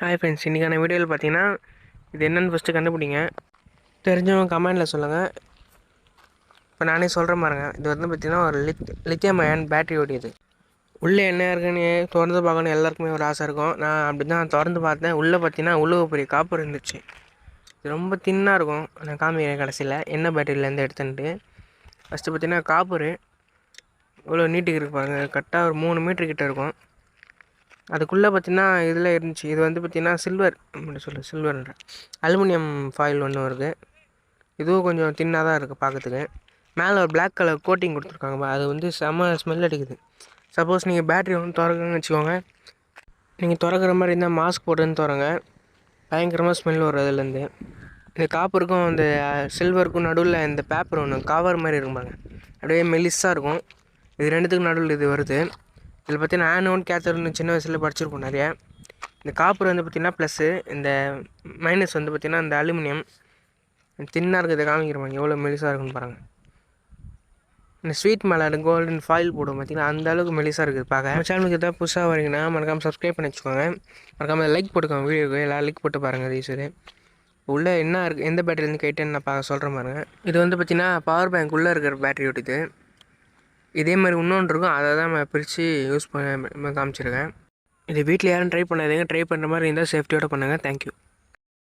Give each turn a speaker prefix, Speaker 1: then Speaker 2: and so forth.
Speaker 1: Hi friends, இன்றைக்கான வீடியோவில் பார்த்தீங்கன்னா இது என்னென்னு ஃபஸ்ட்டு கண்டுபிடிங்க. தெரிஞ்சவங்க கமெண்டில் சொல்லுங்கள். இப்போ நானே சொல்கிற பாருங்க. இது வந்து பார்த்திங்கன்னா ஒரு லித்தியம் அயன் பேட்டரி ஓடியது. உள்ளே என்ன இருக்குன்னு திறந்து பார்க்கணும் எல்லாருக்குமே ஒரு ஆசை இருக்கும். நான் அப்படி தான் திறந்து பார்த்தேன். உள்ளே பார்த்தீங்கன்னா உள்ள பெரிய காப்பர் இருந்துச்சு. இது ரொம்ப தின்னாக இருக்கும். நான் காமிக்கிறேன் கடைசியில் என்ன பேட்டரியிலேருந்து எடுத்துன்ட்டு. ஃபஸ்ட்டு பார்த்தீங்கன்னா காப்பரு இவ்வளோ நீட்டுக்கு இருக்கு பாருங்கள். கரெக்டாக ஒரு 3 மீட்ரு கிட்டே இருக்கும். அதுக்குள்ளே பார்த்திங்கன்னா இதில் இருந்துச்சு. இது வந்து பார்த்திங்கன்னா சில்வர் சில்வர்ன்ற அலுமினியம் ஃபாயில் ஒன்று வருது. இதுவும் கொஞ்சம் தின்னாக தான் இருக்குது பார்க்கறதுக்கு. மேலே ஒரு பிளாக் கலர் கோட்டிங் கொடுத்துருக்காங்க. அது வந்து செம்ம ஸ்மெல் அடிக்குது. சப்போஸ் நீங்கள் பேட்ரி வந்து திறக்குன்னு வச்சுக்கோங்க. நீங்கள் திறக்கிற மாதிரி இருந்தால் மாஸ்க் போட்டுன்னு திறங்க. பயங்கரமாக ஸ்மெல் வரும் அதுலேருந்து. இந்த காப்பருக்கும் அந்த சில்வருக்கும் நடுவில் இந்த பேப்பர் ஒன்று கவர் மாதிரி இருக்கும்பாங்க. அப்படியே மெலிஸாக இருக்கும். இது ரெண்டுத்துக்கும் நடுவில் இது வருது. இதில் பார்த்தீங்கன்னா ஆனோன் கேத்தோட்னு சின்ன வயசில் படிச்சிருப்போம் நிறையா. இந்த காப்பர் வந்து பார்த்திங்கன்னா ப்ளஸ்ஸு, இந்த மைனஸ் வந்து பார்த்திங்கன்னா இந்த அலுமினியம் தின்னாக இருக்கிறத காமிக்கிறோம். எவ்வளோ மெலிசாக இருக்குன்னு பாருங்கள். இந்த ஸ்வீட் மேலே கோல்டன் ஃபாயில் போடும் பார்த்திங்கன்னா அந்த அளவுக்கு மெலிசாக இருக்குது பார்க்க. நம்ம சேனலுக்கு எதாவது புதுசாக வரீங்கன்னா மறக்காமல் சப்ஸ்கிரைப் பண்ணி வச்சுக்கோங்க. மறக்காமல் லைக் போட்டுக்கோங்க. வீடியோக்கு எல்லாம் லைக் போட்டு பாருங்கள். ரீசரு உள்ளே என்ன இருக்குது, எந்த பேட்டரிலேருந்து கேட்டேன்னு நான் சொல்கிறேன் பாருங்கள். இது வந்து பார்த்திங்கன்னா பவர் பேங்க் உள்ளே இருக்கிற பேட்டரி ஓட்டிது. இதே மாதிரி இன்னொன்று இருக்கும். அதை தான் நான் பிரித்து யூஸ் பண்ண காமிச்சிருக்கேன். இது வீட்டில் யாரும் ட்ரை பண்ணாதீங்க. ட்ரை பண்ணுற மாதிரி இருந்தால் சேஃப்டியோடு பண்ணுங்கள். தேங்க்யூ.